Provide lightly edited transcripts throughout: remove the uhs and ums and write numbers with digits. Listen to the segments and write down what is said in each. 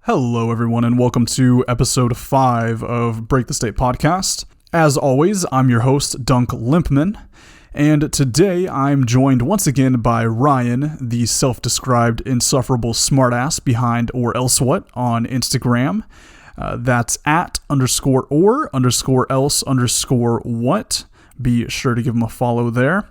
Hello, everyone, and welcome to episode 5 of Break the State podcast. As always, I'm your host, Dunk Limpman, and today I'm joined once again by Ryan, the self-described insufferable smartass behind Or Else What on Instagram. That's at _or_else_what. Be sure to give him a follow there.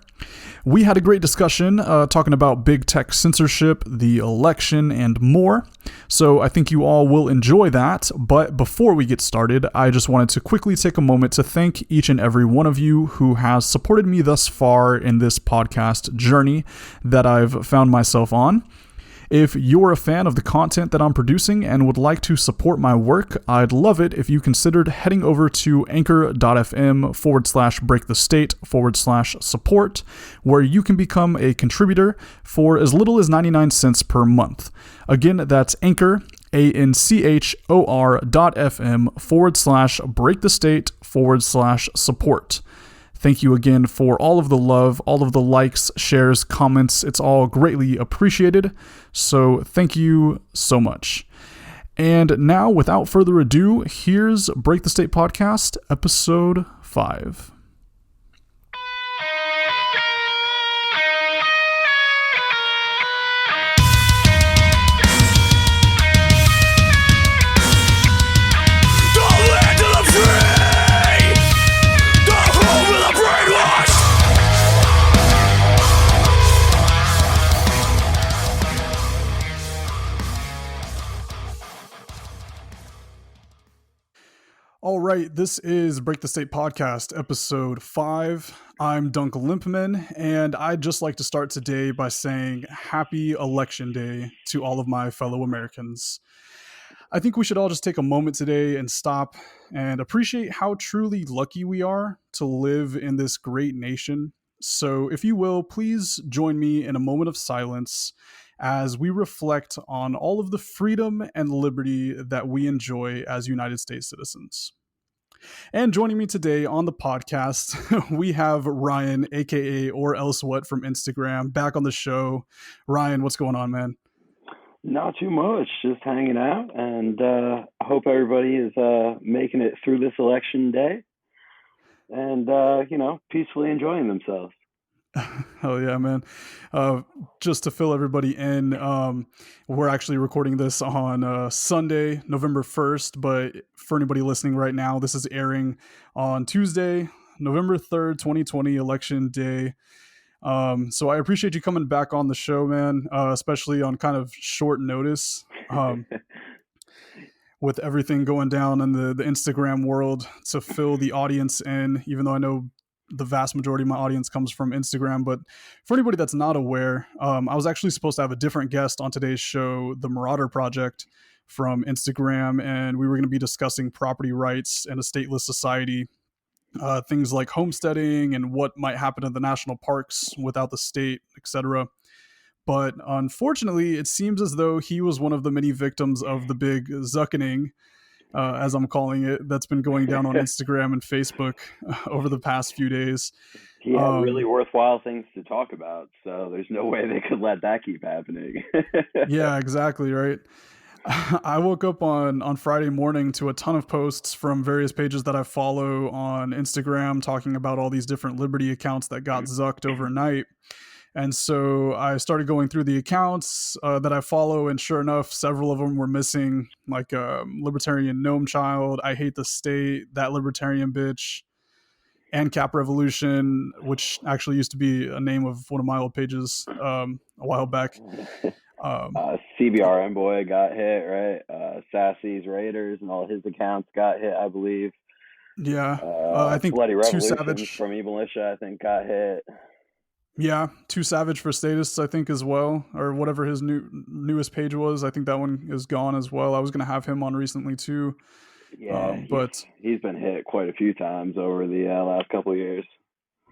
We had a great discussion talking about big tech censorship, the election, and more. So I think you all will enjoy that. But before we get started, I just wanted to quickly take a moment to thank each and every one of you who has supported me thus far in this podcast journey that I've found myself on. If you're a fan of the content that I'm producing and would like to support my work, I'd love it if you considered heading over to anchor.fm/breakthestate/support, where you can become a contributor for as little as 99 cents per month. Again, that's Anchor, anchor.fm/breakthestate/support. Thank you again for all of the love, all of the likes, shares, comments. It's all greatly appreciated. So thank you so much. And now, without further ado, here's Break the State Podcast, episode 5. All right, this is Break the State Podcast, episode 5. I'm Dunk Limpman, and I'd just like to start today by saying happy Election Day to all of my fellow Americans. I think we should all just take a moment today and stop and appreciate how truly lucky we are to live in this great nation. So if you will, please join me in a moment of silence as we reflect on all of the freedom and liberty that we enjoy as United States citizens. And joining me today on the podcast, we have Ryan, aka Or Else What from Instagram, back on the show. Ryan, what's going on, man? Not too much, just hanging out, and I hope everybody is making it through this election day and, peacefully enjoying themselves. Hell yeah, man. Just to fill everybody in, we're actually recording this on Sunday, November 1st, but for anybody listening right now, this is airing on Tuesday, November 3rd, 2020, Election Day. So I appreciate you coming back on the show, man, especially on kind of short notice. With everything going down in the Instagram world to fill the audience in, even though I know the vast majority of my audience comes from Instagram. But for anybody that's not aware, I was actually supposed to have a different guest on today's show, the Marauder Project from Instagram, and we were going to be discussing property rights in a stateless society, things like homesteading and what might happen in the national parks without the state, etc. But unfortunately, it seems as though he was one of the many victims of the big Zuccening, as I'm calling it, that's been going down on Instagram and Facebook over the past few days. He had really worthwhile things to talk about, so there's no way they could let that keep happening. Yeah, exactly, right? I woke up on Friday morning to a ton of posts from various pages that I follow on Instagram talking about all these different Liberty accounts that got zucked overnight. And so I started going through the accounts that I follow, and sure enough, several of them were missing, like Libertarian Gnome Child, I Hate the State, That Libertarian Bitch, and Cap Revolution, which actually used to be a name of one of my old pages a while back. CBRN Boy got hit, right? Sassy's Raiders and all his accounts got hit, I believe. Yeah. I think Bloody Too Revolution Savage from Evil Militia, I think, got hit. Yeah, Too Savage for Statists, I think, as well, or whatever his newest page was. I think that one is gone as well. I was going to have him on recently too. Yeah, but he's been hit quite a few times over the last couple of years.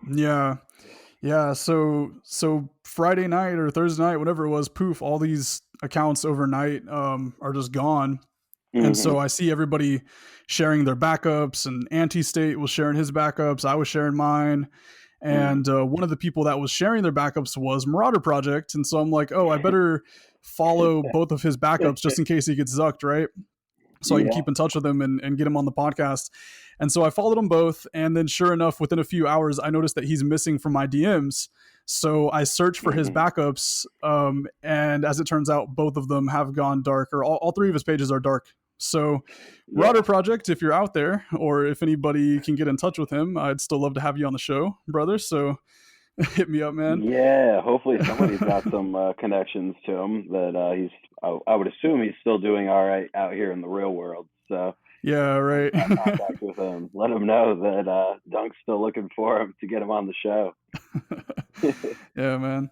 Yeah. So Friday night or Thursday night, whatever it was, poof, all these accounts overnight are just gone. Mm-hmm. And so I see everybody sharing their backups, and Anti-State was sharing his backups. I was sharing mine. And one of the people that was sharing their backups was Marauder Project. And so I'm like, oh, I better follow both of his backups just in case he gets zucked, right? So I can Yeah. keep in touch with him and get him on the podcast. And so I followed them both. And then sure enough, within a few hours, I noticed that he's missing from my DMs. So I searched for his Hmm. backups. And as it turns out, both of them have gone dark, or all three of his pages are dark. So, Router Yeah. Project, if you're out there, or if anybody can get in touch with him, I'd still love to have you on the show, brother. So hit me up, man. Yeah. Hopefully somebody's got some connections to him that he's. I would assume he's still doing all right out here in the real world. So Yeah, if right. you got contact with him, let him know that Dunk's still looking for him to get him on the show. Yeah, man.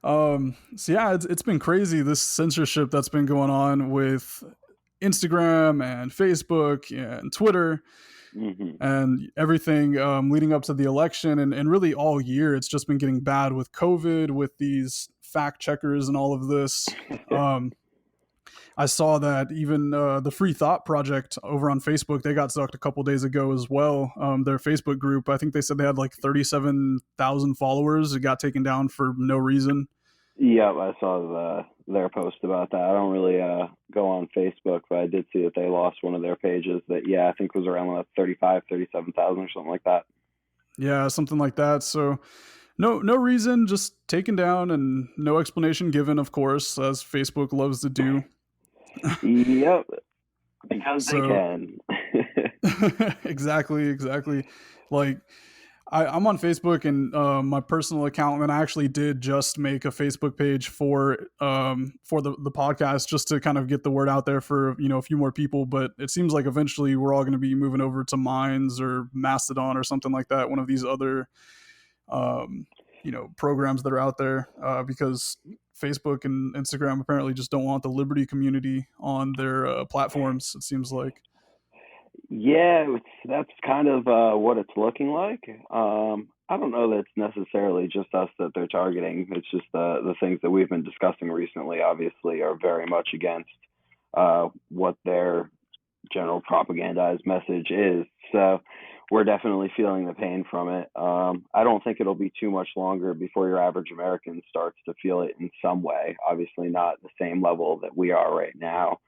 So yeah, it's been crazy, this censorship that's been going on with Instagram and Facebook and Twitter Hmm. and everything leading up to the election, and really all year it's just been getting bad with COVID, with these fact checkers and all of this. Um, I saw that even the Free Thought Project over on Facebook, they got sucked a couple days ago as well. Their Facebook group, I think they said they had like 37,000 followers. It got taken down for no reason. Yep, I saw their post about that. I don't really go on Facebook, but I did see that they lost one of their pages that, yeah, I think was around 35, 37,000 or something like that. Yeah, something like that. So no reason, just taken down and no explanation given, of course, as Facebook loves to do. Yep, because they So can. exactly. Like I'm on Facebook and my personal account, and I actually did just make a Facebook page for the podcast just to kind of get the word out there for a few more people. But it seems like eventually we're all going to be moving over to Minds or Mastodon or something like that, one of these other um, programs that are out there, because Facebook and Instagram apparently just don't want the Liberty community on their platforms. It seems like. Yeah, that's kind of what it's looking like. I don't know that it's necessarily just us that they're targeting. It's just the things that we've been discussing recently, obviously, are very much against what their general propagandized message is. So we're definitely feeling the pain from it. I don't think it'll be too much longer before your average American starts to feel it in some way. Obviously, not the same level that we are right now,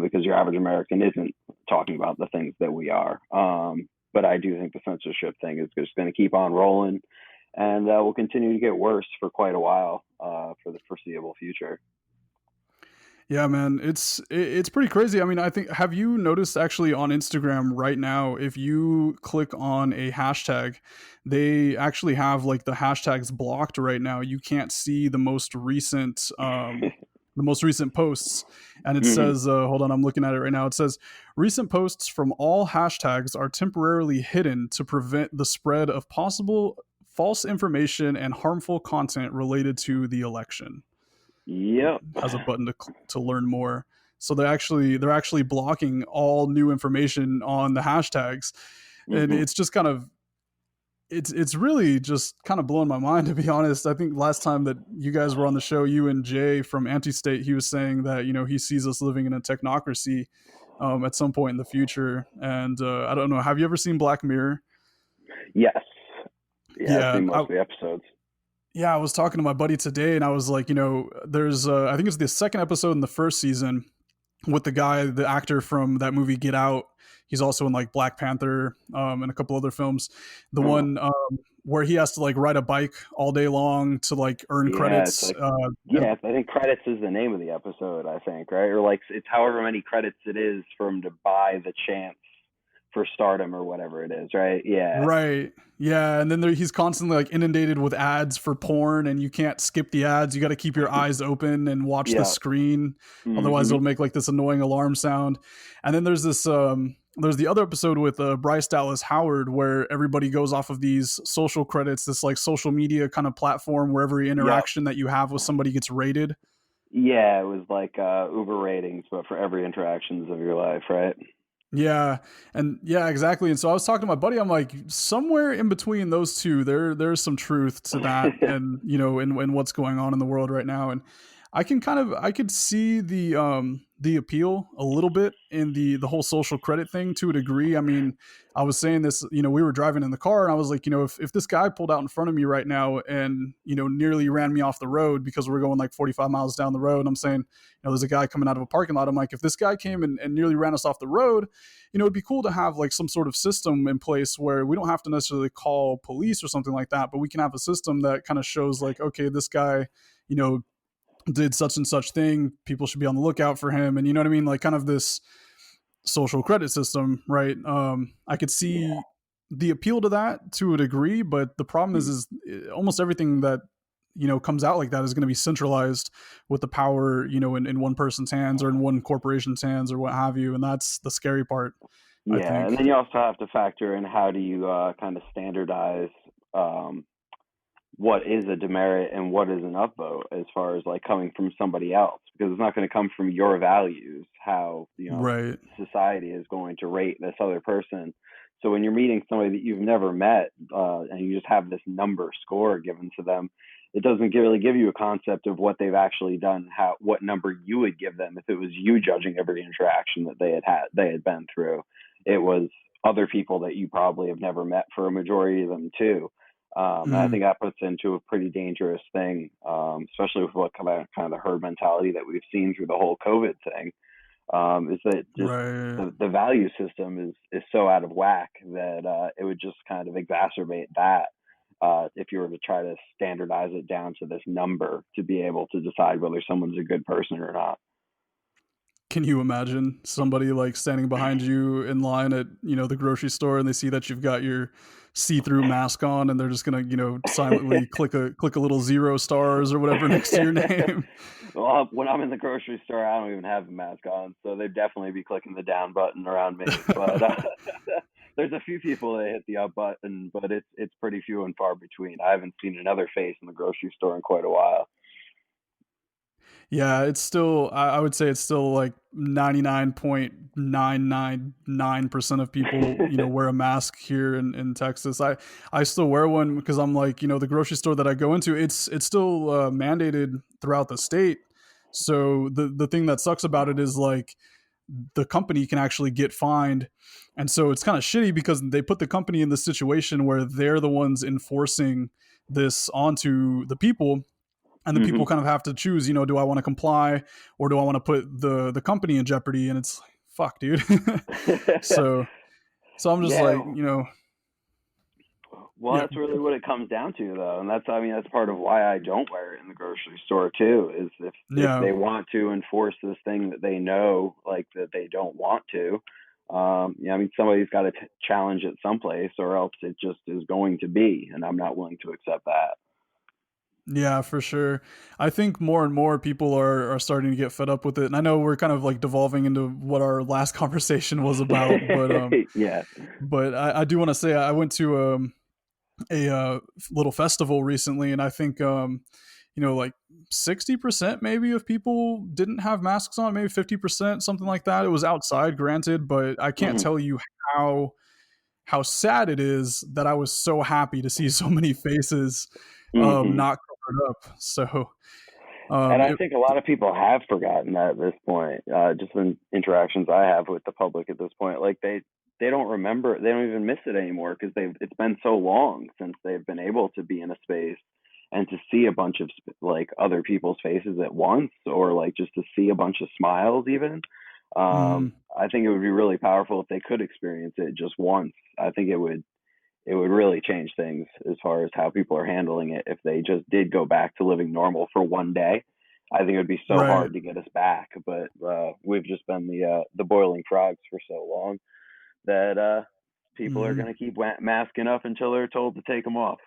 because your average American isn't talking about the things that we are. But I do think the censorship thing is just going to keep on rolling, and will continue to get worse for quite a while, for the foreseeable future. Yeah, man, it's pretty crazy. I mean, I think, have you noticed actually on Instagram right now, if you click on a hashtag, they actually have like the hashtags blocked right now. You can't see the most recent posts, and it Hmm. says, hold on, I'm looking at it right now. It says recent posts from all hashtags are temporarily hidden to prevent the spread of possible false information and harmful content related to the election. Yep. Has a button to learn more. So they're actually blocking all new information on the hashtags, and Hmm. it's just kind of it's really just kind of blowing my mind, to be honest. I think last time that you guys were on the show, you and Jay from Anti-State, he was saying that he sees us living in a technocracy at some point in the future. And I don't know. Have you ever seen Black Mirror? Yes. Yeah, I've Yeah, seen most of the episodes. I was talking to my buddy today, and I was like, there's I think it's the second episode in the first season with the guy, the actor from that movie Get Out. He's also in like Black Panther and a couple other films. The Huh. one where he has to like ride a bike all day long to like earn Yeah, it's credits. like, And yeah, I think credits is the name of the episode, I think, right? Or like it's however many credits it is for him to buy the chance for stardom or whatever it is, right? Yeah. right, yeah, and then he's constantly like inundated with ads for porn, and you can't skip the ads. You got to keep your eyes open and watch the Yeah. screen, otherwise Hmm. it'll make like this annoying alarm sound. And then there's the other episode with Bryce Dallas Howard, where everybody goes off of these social credits, this like social media kind of platform where every Yep. interaction that you have with somebody gets rated. Yeah, it was like Uber ratings, but for every interactions of your life, right? Yeah, and yeah, exactly. And so I was talking to my buddy. I'm like, somewhere in between those two, there's some truth to that, and in what's going on in the world right now. And I could see the appeal a little bit in the whole social credit thing to a degree. I mean, I was saying this, we were driving in the car and I was like, if this guy pulled out in front of me right now and, nearly ran me off the road because we're going like 45 miles down the road, and I'm saying, there's a guy coming out of a parking lot. I'm like, if this guy came and nearly ran us off the road, it'd be cool to have like some sort of system in place where we don't have to necessarily call police or something like that, but we can have a system that kind of shows like, okay, this guy, you know, did such and such thing. People should be on the lookout for him. And you know what I mean? Like kind of this social credit system, right? I could Yeah. see the appeal to that to a degree, but the problem Mhm. is almost everything that comes out like that is going to be centralized with the power, in one person's hands or in one corporation's hands or what have you, and that's the scary part, I Yeah, think. and then you also have to factor in how do you kind of standardize um, what is a demerit and what is an upvote as far as like coming from somebody else, because it's not going to come from your values how Right. society is going to rate this other person. So when you're meeting somebody that you've never met, and you just have this number score given to them, it doesn't really give you a concept of what they've actually done, how what number you would give them if it was you judging every interaction that they had been through. It was other people that you probably have never met for a majority of them too. And I think Mm, that puts into a pretty dangerous thing, especially with what kind of the herd mentality that we've seen through the whole COVID thing. Is that just right. the value system is so out of whack that it would just kind of exacerbate that if you were to try to standardize it down to this number to be able to decide whether someone's a good person or not. Can you imagine somebody like standing behind you in line at, the grocery store and they see that you've got your see-through mask on and they're just gonna, silently click a little 0 stars or whatever next to your name? Well, when I'm in the grocery store, I don't even have a mask on, so they'd definitely be clicking the down button around me. But there's a few people that hit the up button, but it's pretty few and far between. I haven't seen another face in the grocery store in quite a while. Yeah, it's still I would say it's still like 99.999% of people, wear a mask here in Texas. I still wear one because I'm like, the grocery store that I go into, it's still mandated throughout the state. So the thing that sucks about it is like the company can actually get fined. And so it's kind of shitty because they put the company in this situation where they're the ones enforcing this onto the people, and the Hmm. people kind of have to choose, do I want to comply or do I want to put the company in jeopardy? And it's like, fuck, dude. so so I'm just like, Yeah, well, yeah, that's really what it comes down to, though, and I mean, that's part of why I don't wear it in the grocery store too. Is if yeah. they want to enforce this thing that they know, like that they don't want to, I mean, somebody's got to challenge it someplace, or else it just is going to be, and I'm not willing to accept that. Yeah, for sure. I think more and more people are starting to get fed up with it. And I know we're kind of like devolving into what our last conversation was about, Yeah. but I do want to say I went to a little festival recently, and I think like 60% maybe of people didn't have masks on, maybe 50%, something like that. It was outside, granted, but I can't Hmm. tell you how sad it is that I was so happy to see so many faces Hmm. not covered up. So And I it think a lot of people have forgotten that at this point. Just in interactions I have with the public at this point, like they don't remember, they don't even miss it anymore because it's been so long since they've been able to be in a space and to see a bunch of like other people's faces at once, or like just to see a bunch of smiles even. mhm, I think it would be really powerful if they could experience it just once. I think it would really change things as far as how people are handling it if they just did go back to living normal for one day. I think it would be so right. hard to get us back, but we've just been the boiling frogs for so long that people are Mhm. going to keep masking up until they're told to take them off.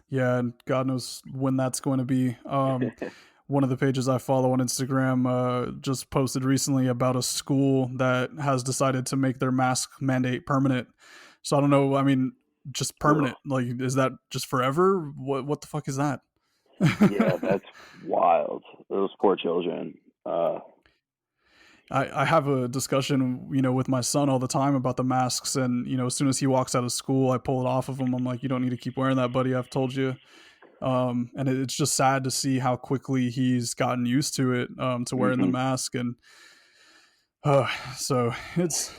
Yeah, and God knows when that's going to be. One of the pages I follow on Instagram just posted recently about a school that has decided to make their mask mandate permanent. So I don't know. I mean, just Ugh. permanent. Like, is that just forever? What the fuck is that? Yeah, that's wild. Those poor children. I have a discussion, with my son all the time about the masks, and as soon as he walks out of school, I pull it off of him. I'm like, you don't need to keep wearing that, buddy. I've told you. And it's just sad to see how quickly he's gotten used to it, to wearing the Hmm. mask. And uh, so it's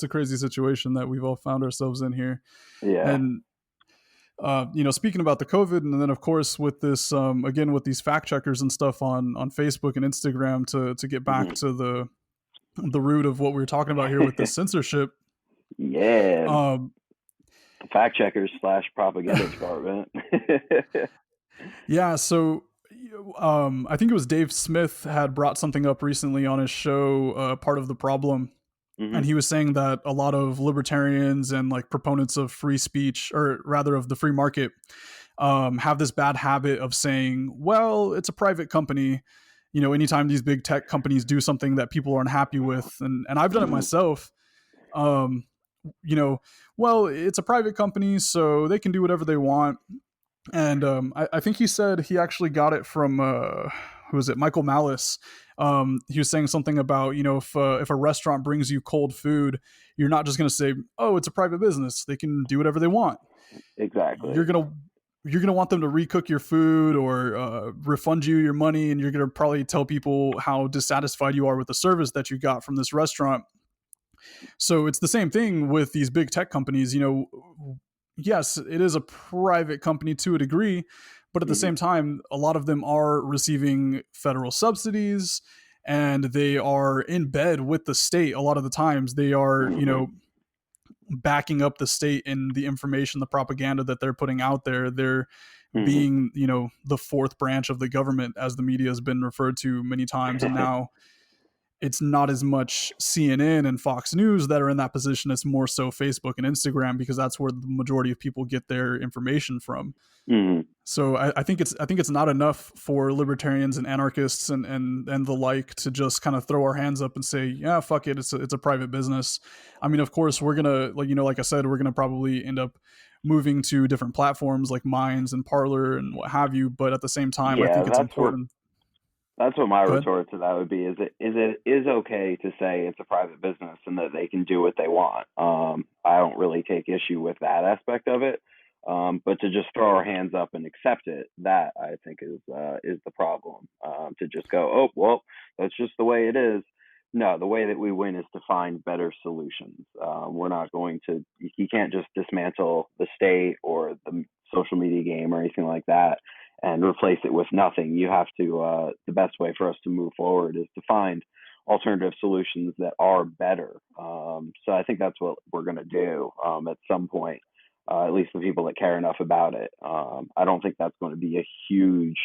a crazy situation that we've all found ourselves in here. Yeah. And speaking about the COVID, and then of course with this, again with these fact checkers and stuff on Facebook and Instagram, to get back Hmm. to the root of what we were talking about here with this censorship. Yeah. Um, The fact checkers slash propaganda department. yeah, so I think it was Dave Smith had brought something up recently on his show, part of the problem, and Hmm. he was saying that a lot of libertarians and like proponents of free speech, or rather of the free market, have this bad habit of saying, well, it's a private company. Anytime these big tech companies do something that people aren't happy with, and I've done it Hmm. myself, um, you know, well, it's a private company, so they can do whatever they want. And I think he said he actually got it from, who was it, Michael Malice. He was saying something about, if a restaurant brings you cold food, you're not just going to say, oh, it's a private business, they can do whatever they want. Exactly. You're gonna want them to recook your food, or refund you your money, and you're gonna probably tell people how dissatisfied you are with the service that you got from this restaurant. So it's the same thing with these big tech companies. Yes, it is a private company to a degree, but at the Hmm. same time, a lot of them are receiving federal subsidies, and they are in bed with the state. A lot of the times they are, Hmm. backing up the state in the information, the propaganda that they're putting out there. They're Hmm. being, the fourth branch of the government, as the media has been referred to many times. And now it's not as much CNN and Fox News that are in that position. It's more so Facebook and Instagram, because that's where the majority of people get their information from. Hmm. So I think it's not enough for libertarians and anarchists and the like to just kind of throw our hands up and say, yeah, fuck it, it's a private business. I mean, of course, we're gonna, like I said, we're gonna probably end up moving to different platforms like Minds and Parlor and what have you. But at the same time, I Yeah, think it's important. that's what my Go ahead. retort to that would be. Is it okay to say it's a private business and that they can do what they want? I don't really take issue with that aspect of it. But to just throw our hands up and accept it, that I think is the problem. To just go, oh well, that's just the way it is. No, the way that we win is to find better solutions. We're not going to. You can't just dismantle the state or the social media game or anything like that and replace it with nothing. You have to. The best way for us to move forward is to find alternative solutions that are better. So I think that's what we're going to do at some point. At least the people that care enough about it. I don't think that's going to be a huge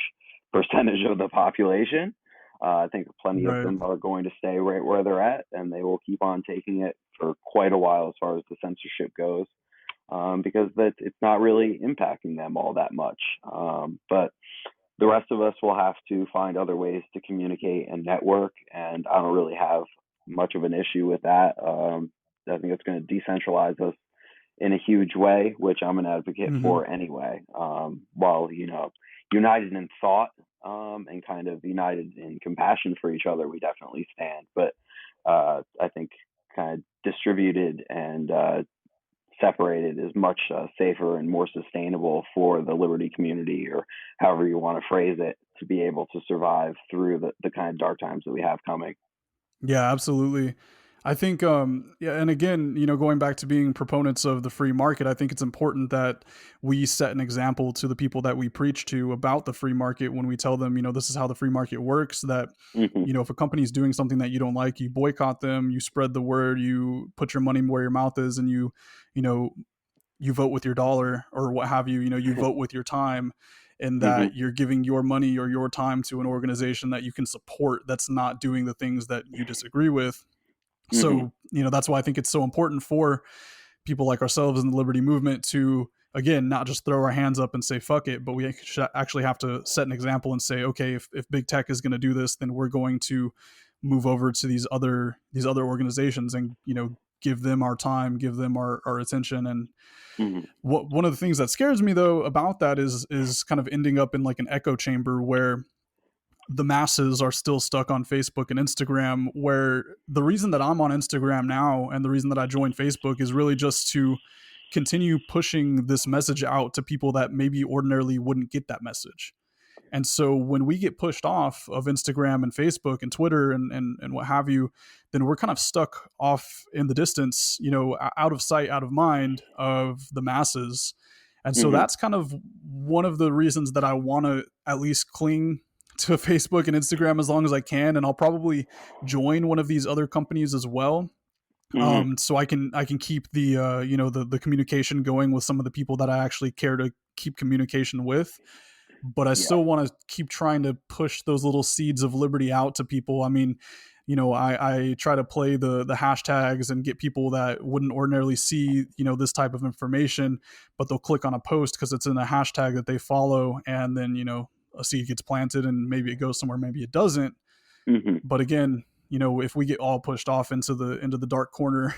percentage of the population. I think plenty of Right. them are going to stay right where they're at, and they will keep on taking it for quite a while as far as the censorship goes, because it's not really impacting them all that much. But the rest of us will have to find other ways to communicate and network, and I don't really have much of an issue with that. I think it's going to decentralize us in a huge way, which I'm an advocate Hmm. for anyway. While united in thought, and kind of united in compassion for each other, we definitely stand. But I think kind of distributed and separated is much safer and more sustainable for the liberty community, or however you want to phrase it, to be able to survive through the kind of dark times that we have coming. Yeah, absolutely. I think, yeah, and again, going back to being proponents of the free market, I think it's important that we set an example to the people that we preach to about the free market, when we tell them, this is how the free market works. That, Hmm. if a company is doing something that you don't like, you boycott them, you spread the word, you put your money where your mouth is, and you know, you vote with your dollar or what have you. You vote with your time, and Hmm. that you're giving your money or your time to an organization that you can support, that's not doing the things that you disagree with. Hmm. So, that's why I think it's so important for people like ourselves in the liberty movement to, again, not just throw our hands up and say fuck it, but we should actually have to set an example and say, okay, if big tech is going to do this, then we're going to move over to these other organizations, and give them our time, give them our attention. And Hmm. one of the things that scares me though about that is kind of ending up in like an echo chamber, where the masses are still stuck on Facebook and Instagram. Where the reason that I'm on Instagram now, and the reason that I joined Facebook, is really just to continue pushing this message out to people that maybe ordinarily wouldn't get that message. And so when we get pushed off of Instagram and Facebook and Twitter and what have you, then we're kind of stuck off in the distance, out of sight, out of mind of the masses. And so Hmm. that's kind of one of the reasons that I want to at least cling to Facebook and Instagram as long as I can. And I'll probably join one of these other companies as well. Hmm. So I can keep the the communication going with some of the people that I actually care to keep communication with, but I Yeah. still want to keep trying to push those little seeds of liberty out to people. I mean, I try to play the hashtags and get people that wouldn't ordinarily see, this type of information, but they'll click on a post because it's in a hashtag that they follow, and then, a seed gets planted and maybe it goes somewhere, maybe it doesn't. Hmm. But again, if we get all pushed off into the dark corner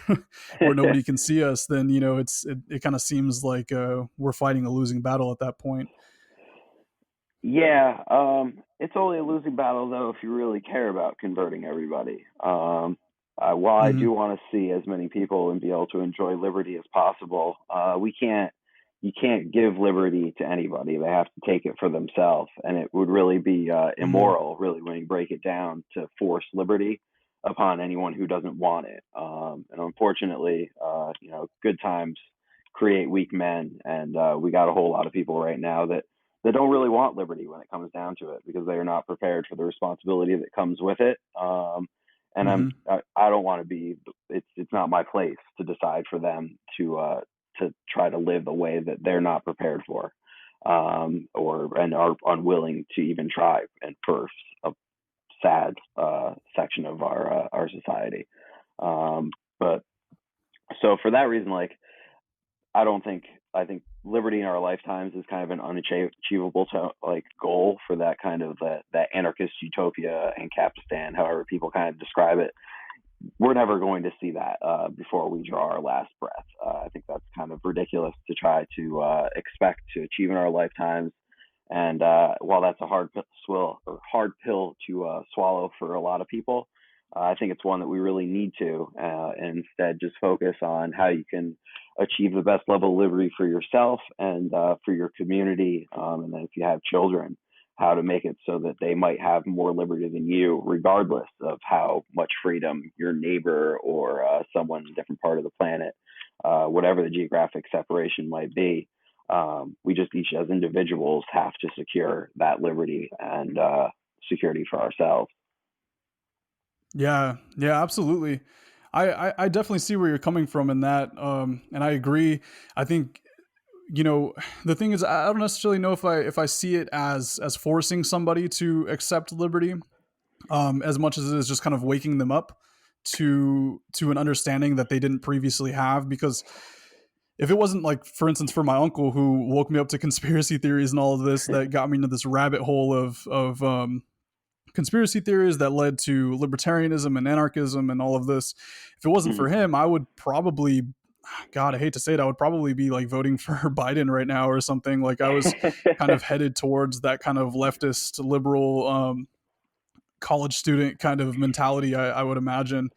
where nobody can see us, then it kind of seems like we're fighting a losing battle at that point. Yeah, it's only a losing battle though if you really care about converting everybody. While I Hmm. do want to see as many people and be able to enjoy liberty as possible, you can't give liberty to anybody. They have to take it for themselves, and it would really be Hmm. immoral, really, when you break it down, to force liberty upon anyone who doesn't want it. And unfortunately, good times create weak men, and we got a whole lot of people right now that don't really want liberty when it comes down to it because they are not prepared for the responsibility that comes with it. And Hmm. I don't want to be. It's not my place to decide for them to try to live a way that they're not prepared for, or and are unwilling to even try. And for a sad section of our society, but so for that reason, like I don't think I think liberty in our lifetimes is kind of an unachievable like goal for that kind of that anarchist utopia and Capistan, however people kind of describe it. We're never going to see that before we draw our last breath. I think that's kind of ridiculous to try to expect to achieve in our lifetimes. And while that's a hard pill to swallow for a lot of people, I think it's one that we really need to instead just focus on how you can achieve the best level of liberty for yourself and for your community. And then if you have children, how to make it so that they might have more liberty than you, regardless of how much freedom your neighbor or someone in a different part of the planet, whatever the geographic separation might be. We just each, as individuals, have to secure that liberty and security for ourselves. Yeah, yeah, absolutely. I definitely see where you're coming from in that, and I agree. I think the thing is, I don't necessarily know if I see it as forcing somebody to accept liberty, as much as it is just kind of waking them up to an understanding that they didn't previously have. Because if it wasn't, like, for instance, for my uncle who woke me up to conspiracy theories and all of this, that got me into this rabbit hole of conspiracy theories that led to libertarianism and anarchism and all of this. If it wasn't for Mhm. him, I would probably, God, I hate to say it, I would probably be like voting for Biden right now or something. Like, I was kind of headed towards that kind of leftist liberal, college student kind of mentality. I would imagine,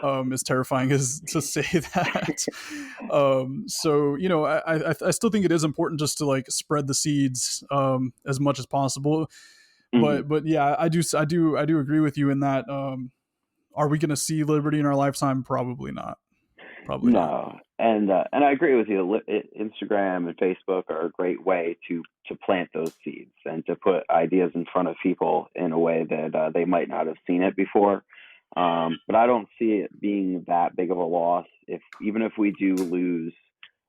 as terrifying as to say that. So I still think it is important just to, like, spread the seeds, as much as possible. Mhm. But yeah, I do agree with you in that. Are we going to see liberty in our lifetime? Probably not. Probably not. No, and I agree with you. Instagram and Facebook are a great way to plant those seeds and to put ideas in front of people in a way that they might not have seen it before. But I don't see it being that big of a loss if even if we do lose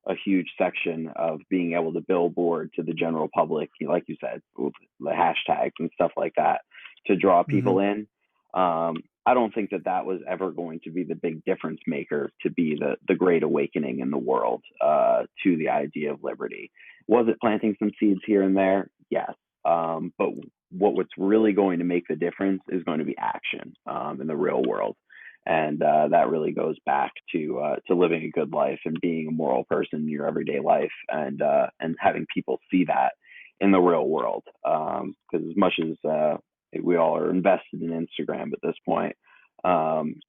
a huge section of being able to billboard to the general public, like you said, with the hashtags and stuff like that to draw Hmm. people in. I don't think that that was ever going to be the big difference maker to be the great awakening in the world to the idea of liberty. Was it planting some seeds here and there? Yes. But what's really going to make the difference is going to be action in the real world. And that really goes back to living a good life and being a moral person in your everyday life, and having people see that in the real world. Because as much as we all are invested in Instagram at this point,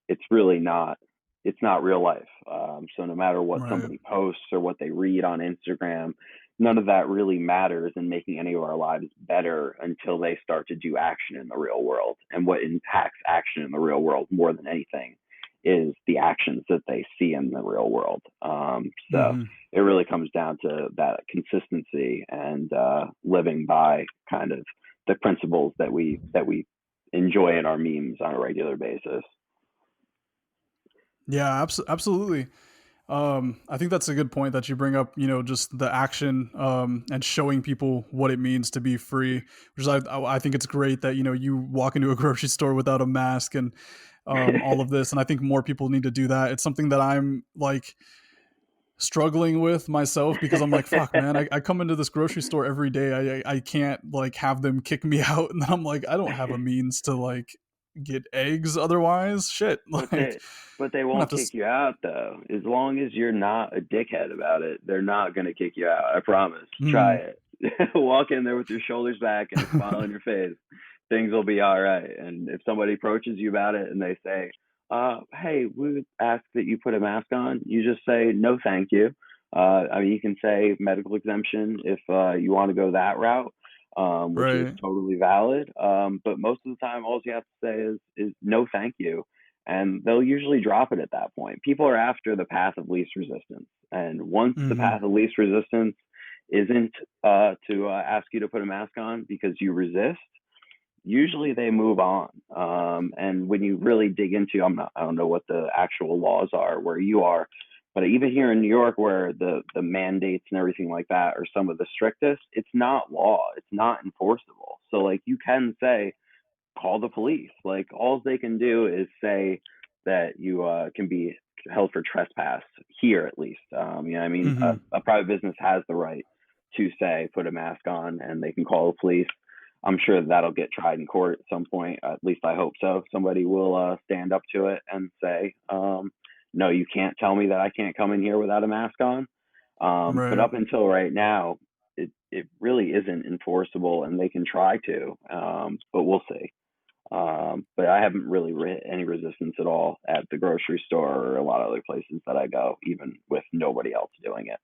it's really not. it's not real life. So no matter what Right. somebody posts or what they read on Instagram, none of that really matters in making any of our lives better until they start to do action in the real world. And what impacts action in the real world more than anything is the actions that they see in the real world. So Hmm. it really comes down to that consistency and living by kind of the principles that we enjoy in our memes on a regular basis. Yeah, absolutely. I think that's a good point that you bring up. Just the action, and showing people what it means to be free. Which is, I think it's great that you walk into a grocery store without a mask and all of this. And I think more people need to do that. It's something that I'm like struggling with myself because I'm like, fuck, man, I come into this grocery store every day. I can't like have them kick me out, and then I'm like, I don't have a means to like get eggs otherwise. Shit, But like I'm they gonna have won't to. kick you out though. As long as you're not a dickhead about it, they're not gonna kick you out. I promise. Try Mm. it. Walk in there with your shoulders back and a smile on your face. Things will be all right. And if somebody approaches you about it and they say, hey, we would ask that you put a mask on, you just say no thank you. I mean, you can say medical exemption if you want to go that route, which is Right. totally valid. But most of the time, all you have to say is no thank you, and they'll usually drop it at that point. People are after the path of least resistance, and once the Hmm. path of least resistance isn't to ask you to put a mask on because you resist, usually they move on. And when you really dig into, I don't know what the actual laws are where you are, but even here in New York, where the mandates and everything like that are some of the strictest, it's not law, it's not enforceable. So like you can say, call the police. Like all they can do is say that you can be held for trespass here, at least. I mean, Hmm. a private business has the right to say put a mask on, and they can call the police. I'm sure that'll get tried in court at some point. At least I hope so. Somebody will stand up to it and say, "No, you can't tell me that I can't come in here without a mask on." But Right. up until right now, it really isn't enforceable, and they can try to, but we'll see. But I haven't really any resistance at all at the grocery store or a lot of other places that I go, even with nobody else doing it.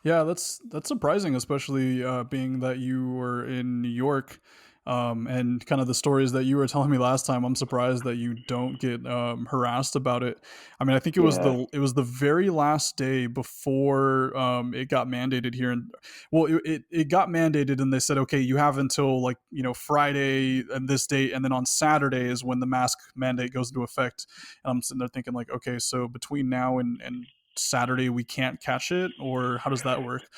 Yeah, that's surprising, especially being that you were in New York, and kind of the stories that you were telling me last time. I'm surprised that you don't get harassed about it. I mean, I think Yeah, it was the very last day before it got mandated here, and well, it got mandated, and they said, okay, you have until like Friday and this date, and then on Saturday is when the mask mandate goes into effect. And I'm sitting there thinking like, okay, so between now and Saturday we can't catch it, or how does that work?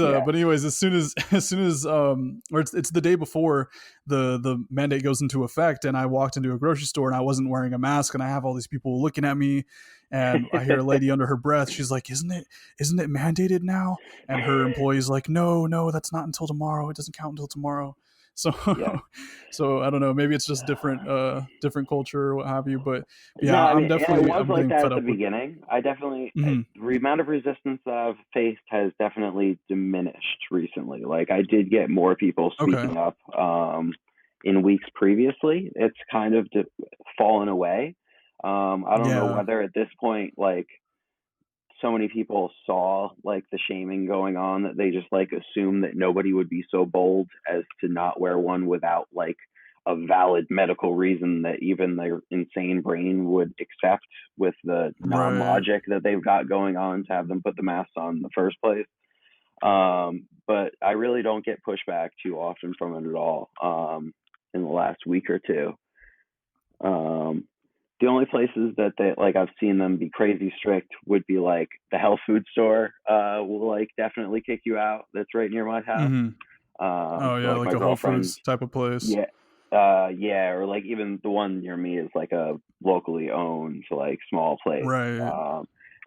yeah, But anyways, as soon as or it's the day before the mandate goes into effect, and I walked into a grocery store and I wasn't wearing a mask, and I have all these people looking at me, and I hear a lady under her breath, she's like, isn't it mandated now? And her employee's like, no, that's not until tomorrow, it doesn't count until tomorrow. So yeah. so I don't know, maybe it's just different culture or what have you, but No, yeah, I mean, and it was I'm like getting that fed at the up with. beginning. I definitely, Mhm. the amount of resistance that I've faced has definitely diminished recently. Like, I did get more people Okay. speaking up in weeks previously. It's kind of fallen away. I don't know Yeah. whether at this point, like, so many people saw like the shaming going on that they just like assumed that nobody would be so bold as to not wear one without like a valid medical reason that even their insane brain would accept with the Right. non-logic that they've got going on to have them put the masks on in the first place. But I really don't get pushback too often from it at all in the last week or two. Um, the only places that they like I've seen them be crazy strict would be like the health food store will like definitely kick you out. That's right near my house. Mhm. Oh, So yeah, like like my a Whole girlfriend, Foods type of place. yeah, yeah, or like even the one near me is like a locally owned like small place. Right.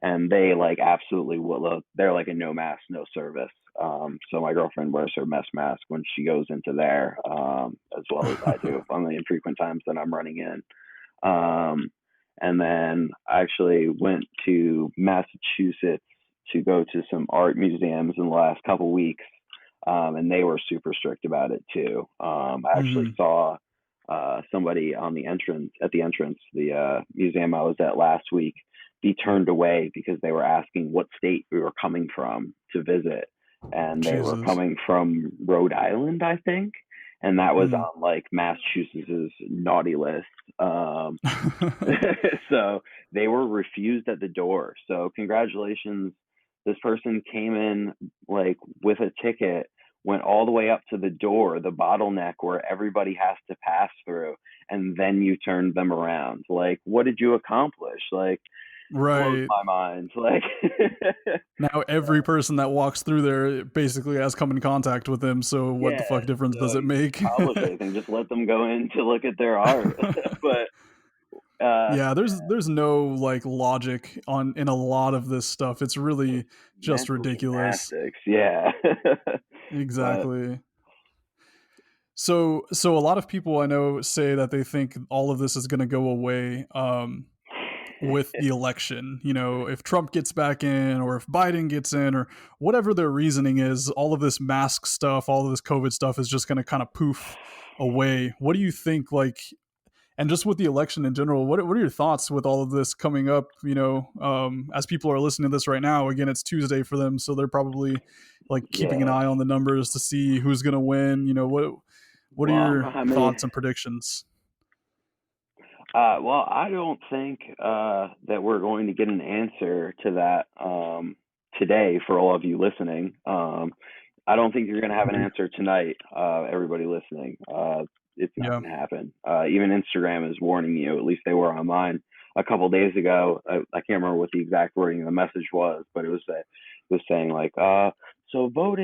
And they like absolutely will look. They're like a no mask, no service. So my girlfriend wears her mess mask when she goes into there, as well as I do on the infrequent times that I'm running in. Um, and then I actually went to Massachusetts to go to some art museums in the last couple weeks, and they were super strict about it too. I actually Mhm. saw somebody on the entrance, the museum I was at last week, be turned away because they were asking what state we were coming from to visit, and they were Jesus. coming from Rhode Island, I think, and that was Mm. on like Massachusetts's naughty list. So they were refused at the door. So congratulations, this person came in like with a ticket, went all the way up to the door, the bottleneck where everybody has to pass through, and then you turned them around. Like, what did you accomplish? Like, blows Right. my mind. Like, Now every person that walks through there basically has come in contact with him, so what the yeah. fuck difference So does it you make? accomplish anything, just let them go in to look at their art. But Yeah, there's no like logic on in a lot of this stuff. It's just really just mental ridiculous. gymnastics, yeah. But Exactly. So a lot of people I know say that they think all of this is going to go away with the election. You know, if Trump gets back in or if Biden gets in or whatever their reasoning is, all of this mask stuff, all of this COVID stuff is just going to kind of poof away. What do you think like and just with the election in general, what are your thoughts with all of this coming up? You know, as people are listening to this right now, again, it's Tuesday for them, so they're probably like keeping an yeah. eye on the numbers to see who's going to win. You know, what are Well, your I mean, thoughts and predictions? well, I don't think that we're going to get an answer to that today for all of you listening. I don't think you're going to have an Agreed. answer tonight, everybody listening. It's not Yeah. going to happen. Even Instagram is warning you, at least they were on mine a couple days ago. I can't remember what the exact wording of the message was, but it was saying like, so vote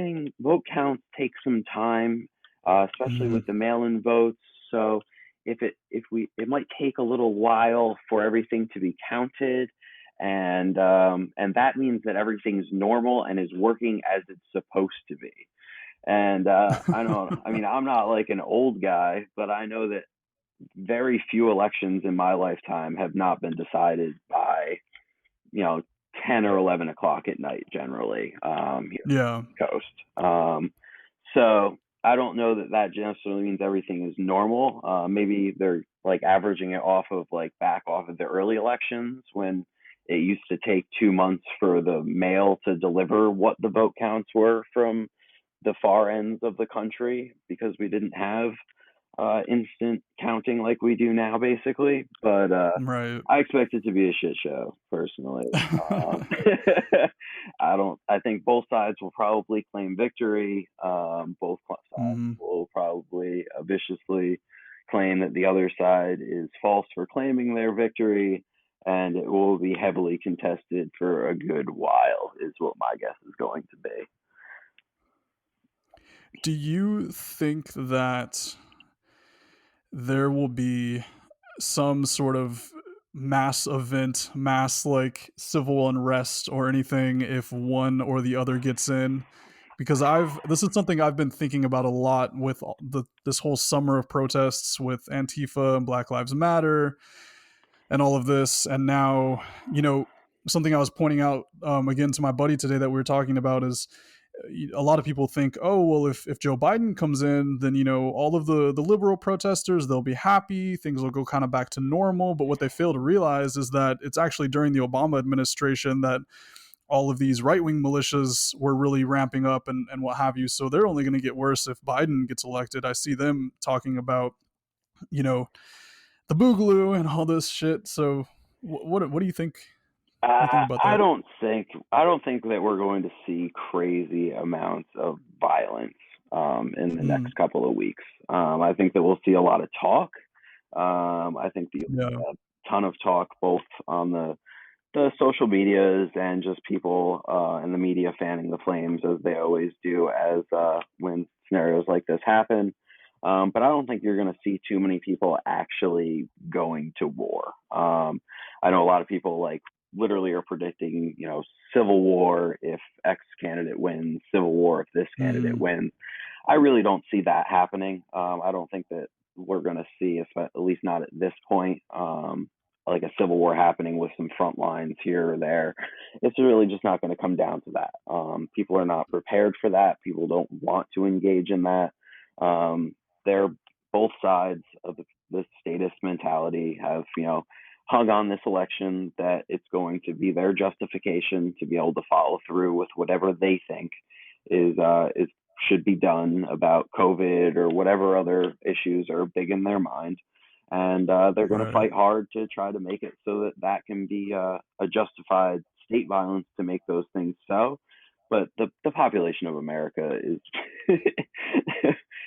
counts take some time, especially Mhm. with the mail-in votes. So it might take a little while for everything to be counted, and that means that everything's normal and is working as it's supposed to be. And I don't. I mean, I'm not like an old guy, but I know that very few elections in my lifetime have not been decided by 10 or 11 o'clock at night generally here Yeah. on the Coast. So I don't know that that necessarily means everything is normal. Maybe they're like averaging it off of like back off of the early elections when it used to take 2 months for the mail to deliver what the vote counts were from the far ends of the country because we didn't have instant counting like we do now, basically. But Right. I expect it to be a shit show, personally. Um, I don't. I think both sides will probably claim victory. Both sides Mhm. will probably viciously claim that the other side is false for claiming their victory, and it will be heavily contested for a good while. Is what my guess is going to be. Do you think that there will be some sort of mass event, mass like civil unrest or anything if one or the other gets in? Because I've this is something I've been thinking about a lot with this whole summer of protests with Antifa and Black Lives Matter and all of this, and now something I was pointing out again to my buddy today that we were talking about is a lot of people think, oh well, if Joe Biden comes in, then all of the liberal protesters, they'll be happy, things will go kind of back to normal. But what they fail to realize is that it's actually during the Obama administration that all of these right-wing militias were really ramping up and what have you. So they're only going to get worse if Biden gets elected. I see them talking about you know the boogaloo and all this shit. So what do you think? What do you think about I that? don't think that we're going to see crazy amounts of violence in the Mm, next couple of weeks. I think that we'll see a lot of talk. I think you'll see yeah. a ton of talk both on the social medias and just people in the media fanning the flames as they always do as when scenarios like this happen. But I don't think you're going to see too many people actually going to war. I know a lot of people like literally are predicting, civil war if X candidate wins, civil war if this candidate Mm, wins. I really don't see that happening. I don't think that we're going to see, at least not at this point, like a civil war happening with some front lines here or there. It's really just not going to come down to that. People are not prepared for that. People don't want to engage in that. They're both sides of elitist mentality have, hung on this election that it's going to be their justification to be able to follow through with whatever they think is should be done about COVID or whatever other issues are big in their mind. And they're going to Right. fight hard to try to make it so that that can be a justified state violence to make those things so. But the population of America is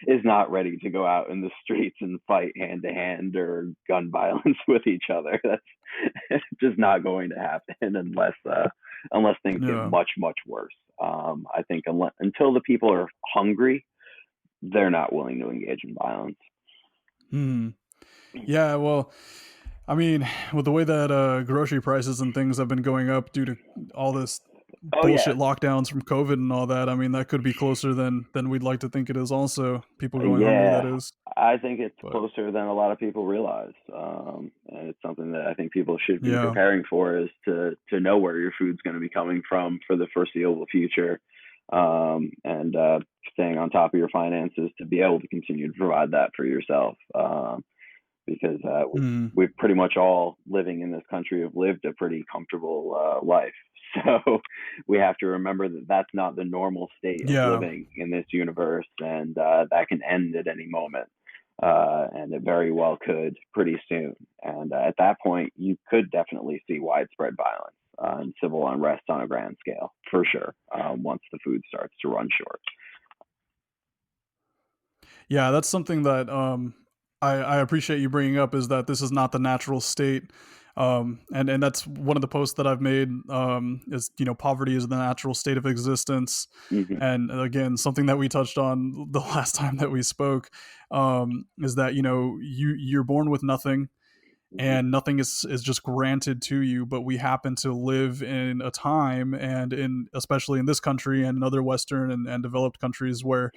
is not ready to go out in the streets and fight hand to hand or gun violence with each other. That's just not going to happen unless things get Yeah. much worse. I think until the people are hungry, they're not willing to engage in violence. Hmm. Yeah. Well, I mean, with the way that grocery prices and things have been going up due to all this Oh yeah, bullshit lockdowns from COVID and all that, I mean, that could be closer than we'd like to think it is. Also, people going hungry. That yeah. is, I think it's but closer than a lot of people realize, and it's something that I think people should be yeah. preparing for is to know where your food's going to be coming from for the foreseeable future, and staying on top of your finances to be able to continue to provide that for yourself. Because Mm, we've pretty much all living in this country have lived a pretty comfortable life. So we have to remember that that's not the normal state of yeah. living in this universe, and that can end at any moment. And it very well could pretty soon. And at that point, you could definitely see widespread violence and civil unrest on a grand scale, for sure, once the food starts to run short. Yeah, that's something that I appreciate you bringing up is that this is not the natural state. And that's one of the posts that I've made is, poverty is the natural state of existence. Hmm. And again, something that we touched on the last time that we spoke is that, you're born with nothing Hmm. and nothing is just granted to you, but we happen to live in a time and in especially in this country and in other western and developed countries where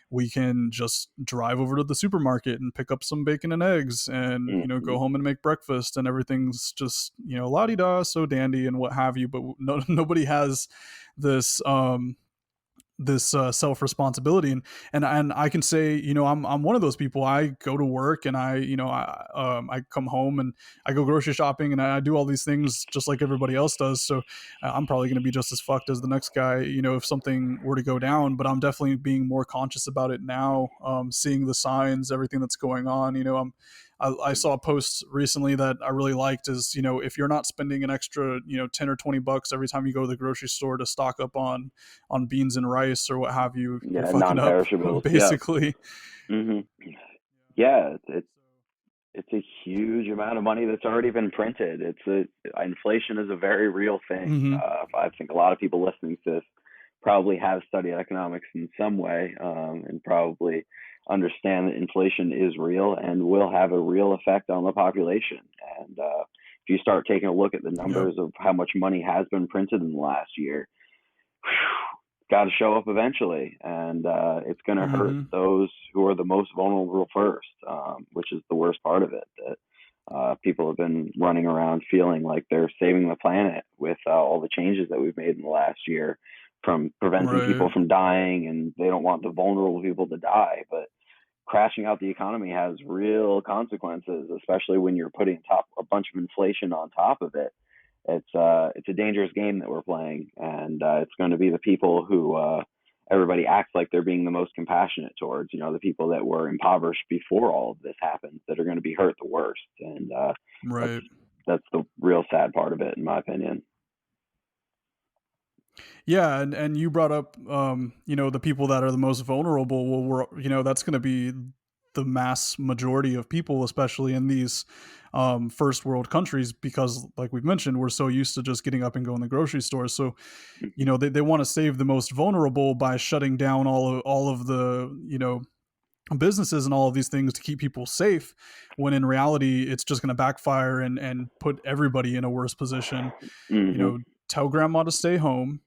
we can just drive over to the supermarket and pick up some bacon and eggs and go Hmm. home and make breakfast and everything's just la-di-da so dandy and what have you, but nobody has this self responsibility, and I can say I'm one of those people. I go to work and I come home and I go grocery shopping and I do all these things just like everybody else does. So I'm probably going to be just as fucked as the next guy, if something were to go down. But I'm definitely being more conscious about it now, seeing the signs, everything that's going on. I saw a post recently that I really liked is, if you're not spending an extra, 10 or $20 every time you go to the grocery store to stock up on beans and rice or what have you, you're Yeah, fucking up non-perishables. Yeah. basically. Hmm. Yeah, it's a huge amount of money that's already been printed. Inflation is a very real thing. Hmm. I think a lot of people listening to this probably have studied economics in some way, and probably understand that inflation is real and will have a real effect on the population. And if you start taking a look at the Yep. numbers of how much money has been printed in the last year, got to show up eventually, and it's going to hurt Hmm. those who are the most vulnerable first, which is the worst part of it. That people have been running around feeling like they're saving the planet with all the changes that we've made in the last year, from preventing people Right. from dying, and they don't want the vulnerable people to die. But crashing out the economy has real consequences, especially when you're putting a bunch of inflation on top of it. It's a dangerous game that we're playing, and it's going to be the people who everybody acts like they're being the most compassionate towards. The people that were impoverished before all of this happened that are going to be hurt the worst, and that's Right. that's the real sad part of it, in my opinion. Yeah, and you brought up the people that are the most vulnerable. Well, that's going to be the mass majority of people, especially in these first world countries, because like we've mentioned, we're so used to just getting up and going to the grocery store. So Hmm. they want to save the most vulnerable by shutting down all of the businesses and all of these things to keep people safe, when in reality it's just going to backfire and put everybody in a worse position. you Hmm. know Tell grandma to stay home,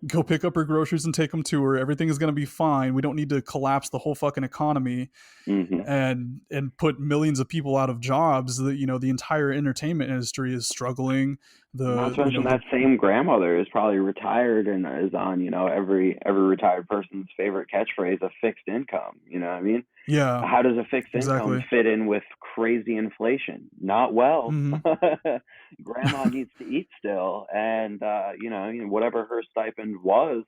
go pick up her groceries and take them to her. Everything is going to be fine. We don't need to collapse the whole fucking economy Hmm. and put millions of people out of jobs. The entire entertainment industry is struggling. Not the to you mention know that the same grandmother is probably retired and is on every retired person's favorite catchphrase of fixed income. You know what I mean? Yeah, How does a fixed income exactly. fit in with crazy inflation? Not well. Mhm. Grandma needs to eat still, and whatever her stipend was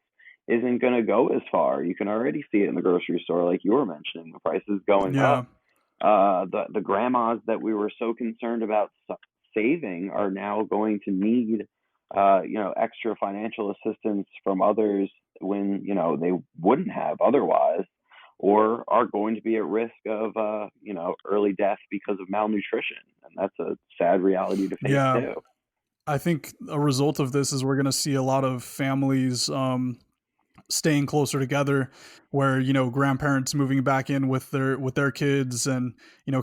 isn't going to go as far. You can already see it in the grocery store, like you were mentioning, the prices going up. Yeah. The grandmas that we were so concerned about saving are now going to need extra financial assistance from others when they wouldn't have otherwise, or are going to be at risk of early death because of malnutrition, and that's a sad reality to face Yeah. too. I think a result of this is we're gonna see a lot of families, staying closer together, where grandparents moving back in with their kids, and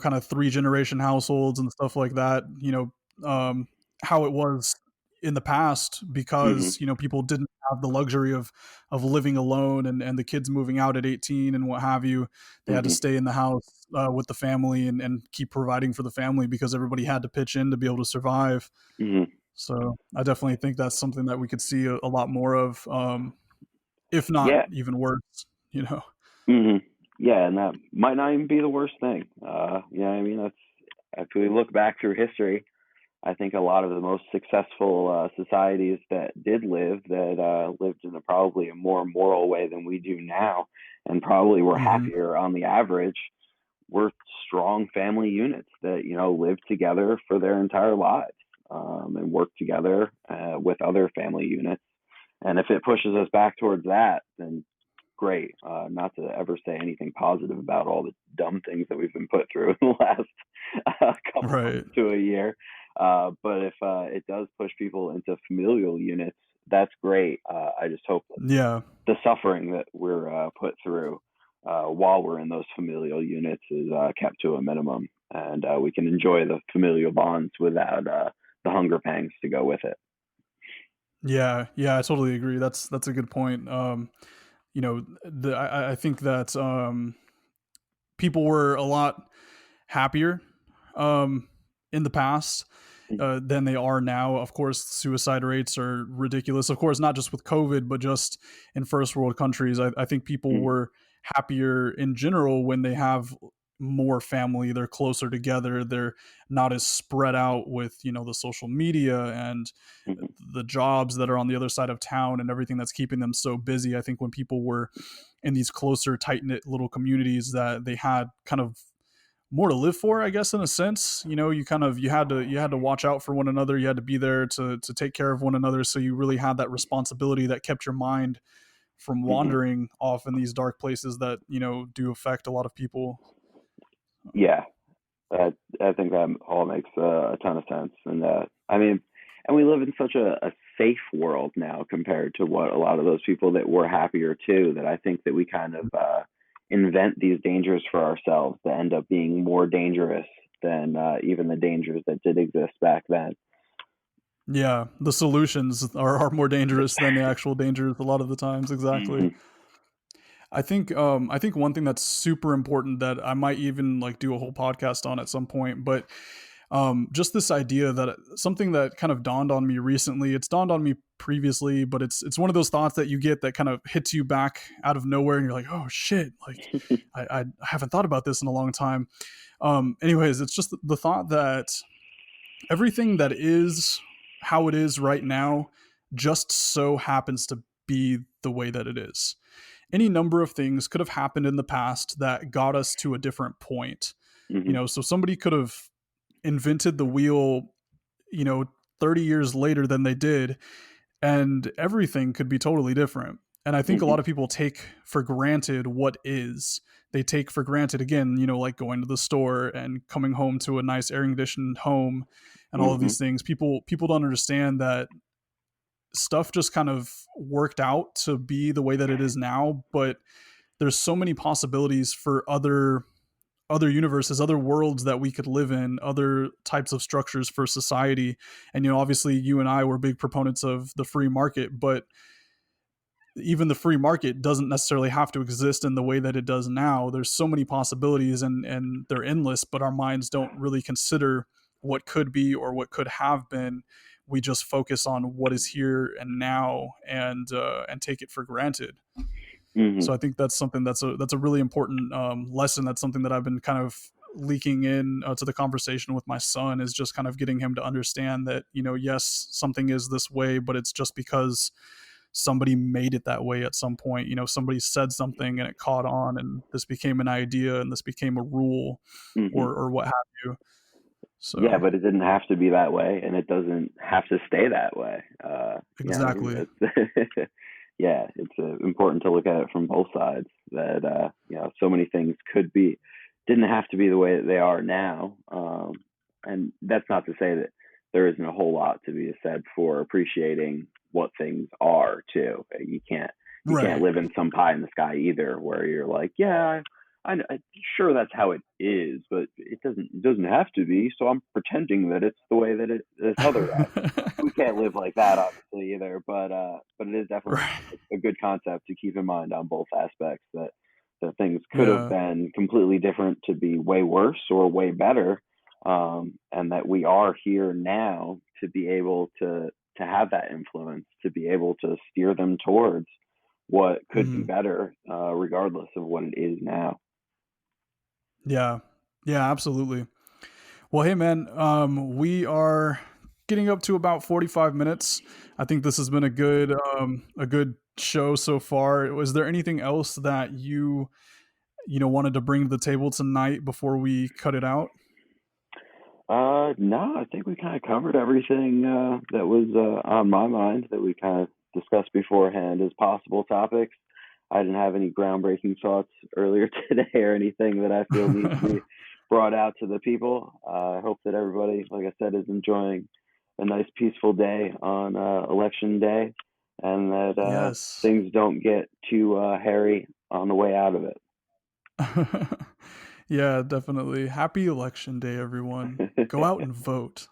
kind of three generation households and stuff like that. How it was in the past, Hmm. because people didn't have the luxury of living alone, and the kids moving out at 18 and what have you. They had to Hmm. stay in the house with the family, and keep providing for the family, because everybody had to pitch in to be able to survive. Hmm. So I definitely think that's something that we could see a lot more of, if not Yeah. even worse, you know? Hmm. Yeah, and that might not even be the worst thing. I mean, that's if we look back through history, I think a lot of the most successful societies that did live, that lived in probably a more moral way than we do now, and probably were Mhm. happier on the average, were strong family units that lived together for their entire lives, and worked together with other family units. And if it pushes us back towards that, then great. Not to ever say anything positive about all the dumb things that we've been put through in the last couple Right. months to a year. But if it does push people into familial units, that's great. I just hope that Yeah. the suffering that we're put through while we're in those familial units is kept to a minimum, and we can enjoy the familial bonds without the hunger pangs to go with it. Yeah, yeah, I totally agree. That's a good point. I think that, people were a lot happier, um, in the past, Mhm. than they are now. Of course, suicide rates are ridiculous. Of course, not just with COVID, but just in first world countries. I think people Mhm. were happier in general when they have more family. They're closer together. They're not as spread out with the social media and Mhm. the jobs that are on the other side of town, and everything that's keeping them so busy. I think when people were in these closer, tight knit little communities, that they had kind of more to live for, I guess, in a sense. You had to watch out for one another. You had to be there to take care of one another. So you really had that responsibility that kept your mind from Mhm. wandering off in these dark places that do affect a lot of people. Yeah, I think that all makes a ton of sense, and I mean, and we live in such a safe world now compared to what a lot of those people that were happier too. That I think that we kind of invent these dangers for ourselves that end up being more dangerous than even the dangers that did exist back then. Yeah, the solutions are more dangerous than the actual dangers a lot of the times. Exactly. Hmm. I think one thing that's super important that I might even like do a whole podcast on at some point, but just this idea that something that kind of dawned on me recently. It's dawned on me previously, but it's one of those thoughts that you get that kind of hits you back out of nowhere, and you're like, oh shit, like I haven't thought about this in a long time. Anyways, it's just the thought that everything that is how it is right now just so happens to be the way that it is. Any number of things could have happened in the past that got us to a different point. Hmm. So somebody could have invented the wheel, you know, 30 years later than they did, and everything could be totally different. And I think a Hmm. lot of people take for granted what is. They take for granted, again, like going to the store and coming home to a nice air conditioned home and all of Hmm. these things. People don't understand that stuff just kind of worked out to be the way that it is now, but there's so many possibilities for other universes, other worlds that we could live in, other types of structures for society. And obviously you and I were big proponents of the free market, but even the free market doesn't necessarily have to exist in the way that it does now. There's so many possibilities, and they're endless, but our minds don't really consider what could be or what could have been. We just focus on what is here and now, and take it for granted. Hmm. So I think that's something that's a really important lesson. That's something that I've been kind of leaking in to the conversation with my son, is just kind of getting him to understand that, yes, something is this way, but it's just because somebody made it that way at some point. Somebody said something and it caught on, and this became an idea, and this became a rule, Hmm. or what have you. Yeah, So but it didn't have to be that way, and it doesn't have to stay that way. exactly. It's yeah, it's important to look at it from both sides. That so many things didn't have to be the way that they are now. And that's not to say that there isn't a whole lot to be said for appreciating what things are too. You can't Right. live in some pie in the sky either, where you're like, yeah, I'm sure that's how it is, but it doesn't have to be. So I'm pretending that it's the way that it is otherwise. We can't live like that, obviously, either. But it is definitely Right. a good concept to keep in mind on both aspects. That things could have Yeah. been completely different to be way worse or way better, and that we are here now to be able to have that influence, to be able to steer them towards what could be Hmm. better, regardless of what it is now. Yeah. Yeah, absolutely. Well, hey man, we are getting up to about 45 minutes. I think this has been a good show so far. Was there anything else that you wanted to bring to the table tonight before we cut it out? No, I think we kind of covered everything that was on my mind that we kind of discussed beforehand as possible topics. I didn't have any groundbreaking thoughts earlier today or anything that I feel needs to be brought out to the people. I hope that everybody, like I said, is enjoying a nice, peaceful day on election day, and that Yes. things don't get too hairy on the way out of Yeah, definitely. Happy election day, everyone. Go it. out and vote.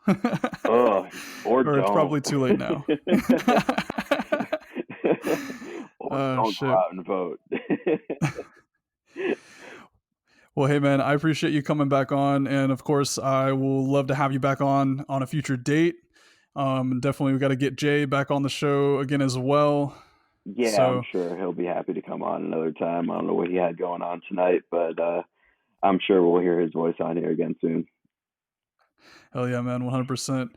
Oh, or Or it's don't. probably too late now. Or Oh don't go shit. out and vote. Well, hey man, I appreciate you coming back on, and of course, I will love to have you back on a future date. Definitely, we got to get Jay back on the show again as well. Yeah, I'm So, sure he'll be happy to come on another time. I don't know what he had going on tonight, but I'm sure we'll hear his voice on here again soon. hell yeah, man, 100%.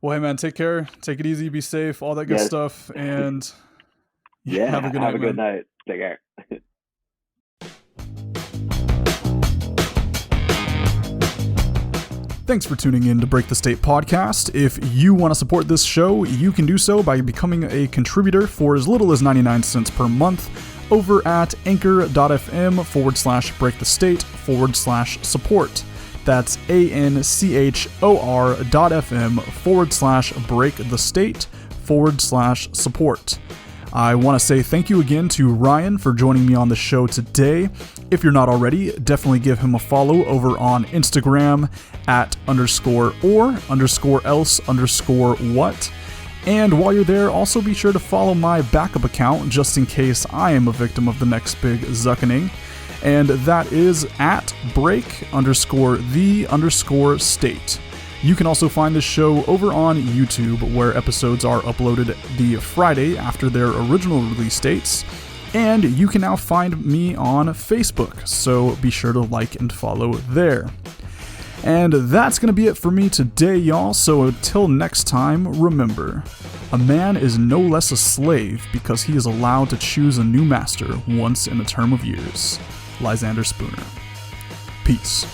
Well, hey man, take care, take it easy, be safe, all that good Yes. stuff, and yeah, have a Yeah, good have night, a good man. night. Take care. Thanks for tuning in to Break the State podcast. If you want to support this show, you can do so by becoming a contributor for as little as 99 cents per month over at anchor.fm/breakthestate/support. That's anchor.fm/breakthestate/support. I want to say thank you again to Ryan for joining me on the show today. If you're not already, definitely give him a follow over on Instagram at _or_else_what. And while you're there, also be sure to follow my backup account just in case I am a victim of the next big Zuccening. And that is at break_the_state. You can also find this show over on YouTube, where episodes are uploaded the Friday after their original release dates. And you can now find me on Facebook, so be sure to like and follow there. And that's going to be it for me today, y'all. So until next time, remember, a man is no less a slave because he is allowed to choose a new master once in a term of years. Lysander Spooner. Peace.